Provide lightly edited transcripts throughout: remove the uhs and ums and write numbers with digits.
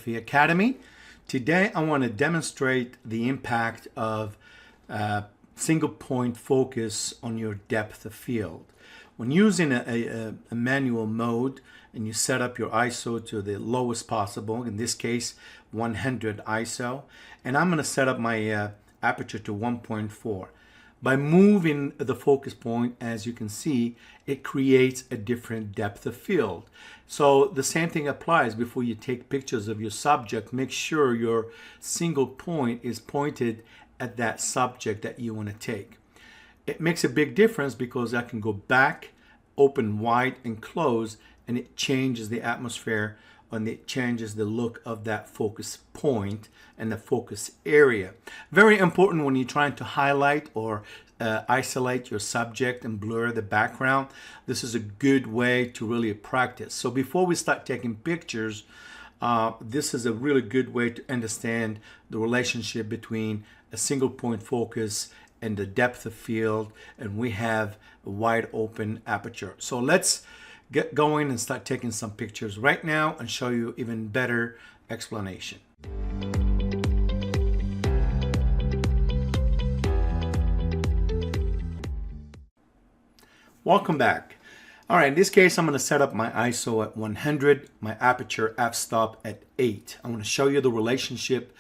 Photography Academy. Today I want to demonstrate the impact of single point focus on your depth of field. When using a manual mode and you set up your ISO to the lowest possible, in this case 100 ISO, and I'm going to set up my aperture to 1.4. By moving the focus point, as you can see, it creates a different depth of field. So the same thing applies before you take pictures of your subject. Make sure your single point is pointed at that subject that you want to take. It makes a big difference because I can go back, open wide and close, and it changes the atmosphere and it changes the look of that focus point and the focus area. Very important when you're trying to highlight or isolate your subject and blur the background. This is a good way to really practice. So before we start taking pictures, this is a really good way to understand the relationship between a single point focus and the depth of field, and we have a wide open aperture. So let's get going and start taking some pictures right now and show you even better explanation. Welcome back. All right, in this case, I'm going to set up my ISO at 100, my aperture f-stop at 8. I want to show you the relationship,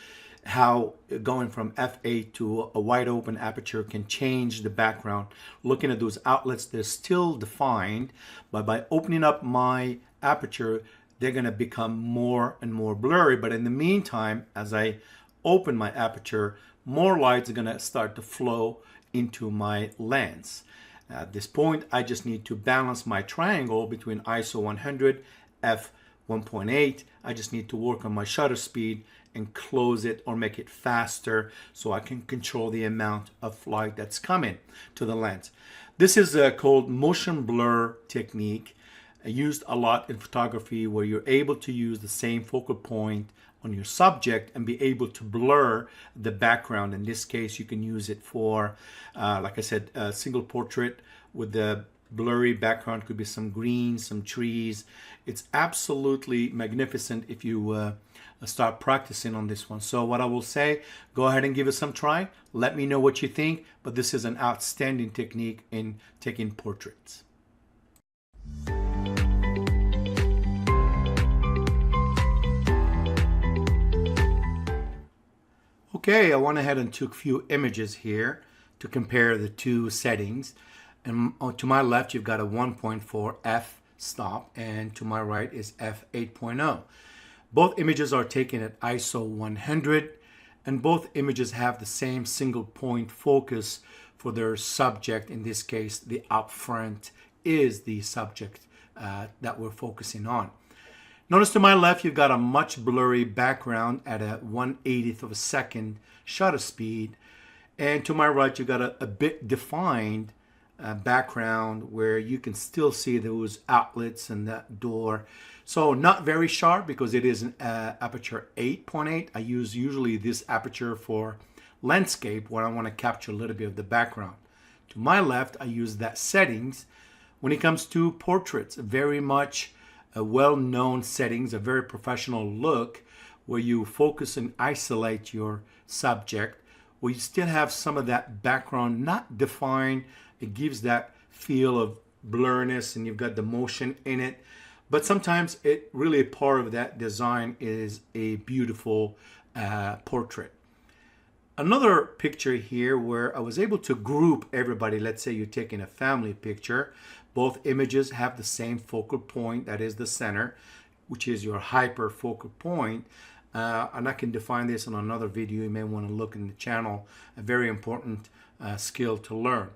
how going from f8 to a wide open aperture can change the background. Looking at those outlets, they're still defined, but by opening up my aperture, they're going to become more and more blurry. But in the meantime, as I open my aperture, more light is going to start to flow into my lens. At this point, I just need to balance my triangle between ISO 100, f 1.8. I just need to work on my shutter speed and close it or make it faster so I can control the amount of light that's coming to the lens. This is called motion blur technique, used a lot in photography, where you're able to use the same focal point on your subject and be able to blur the background. In this case, you can use it for, like I said, a single portrait with the blurry background. Could be some green, some trees. It's absolutely magnificent if you start practicing on this one. So what I will say, go ahead and give it some try. Let me know what you think, but this is an outstanding technique in taking portraits. Okay, I went ahead and took a few images here to compare the two settings. And to my left, you've got a 1.4 f-stop, and to my right is f8.0. Both images are taken at ISO 100, and both images have the same single point focus for their subject. In this case, the up front is the subject that we're focusing on. Notice to my left, you've got a much blurry background at a 1/80th of a second shutter speed. And to my right, you've got a bit defined background where you can still see those outlets and that door. So not very sharp because it is an aperture 8.8. I use usually this aperture for landscape where I want to capture a little bit of the background. To my left, I use that settings when it comes to portraits, very much a well-known settings, a very professional look where you focus and isolate your subject, where you still have some of that background not defined. It gives that feel of blurriness and you've got the motion in it. But sometimes it really part of that design is a beautiful portrait. Another picture here where I was able to group everybody. Let's say you're taking a family picture. Both images have the same focal point, that is the center, which is your hyper focal point. And I can define this in another video. You may want to look in the channel, a very important skill to learn.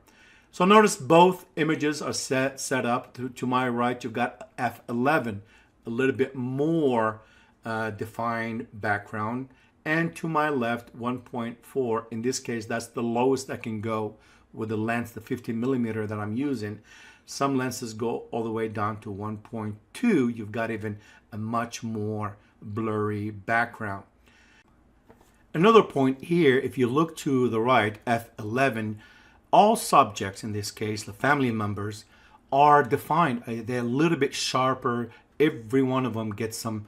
So notice both images are set up. To my right, you've got f11, a little bit more defined background. And to my left, 1.4. In this case, that's the lowest I can go with the lens, the 50mm that I'm using. Some lenses go all the way down to 1.2. You've got even a much more blurry background. Another point here, if you look to the right, f11, all subjects, in this case, the family members, are defined. They're a little bit sharper. Every one of them gets some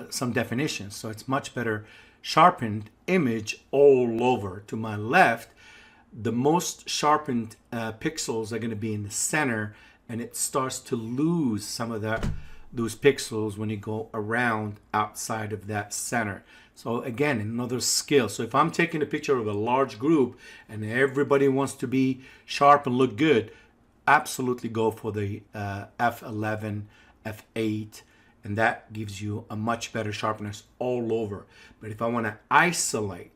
some definition. So it's much better sharpened image all over. To my left, the most sharpened pixels are going to be in the center, and it starts to lose some of those pixels when you go around outside of that center. So again, another skill. So if I'm taking a picture of a large group and everybody wants to be sharp and look good, absolutely go for the f11, f8, and that gives you a much better sharpness all over. But if I want to isolate,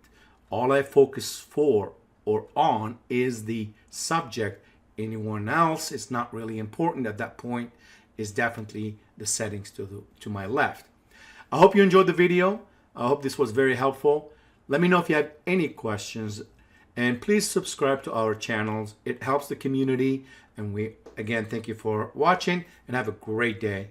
all I focus for or on is the subject. Anyone else is not really important at that point. Is definitely the settings to my left. I hope you enjoyed the video. I hope this was very helpful. Let me know if you have any questions, and please subscribe to our channels. It helps the community, and we again thank you for watching, and have a great day.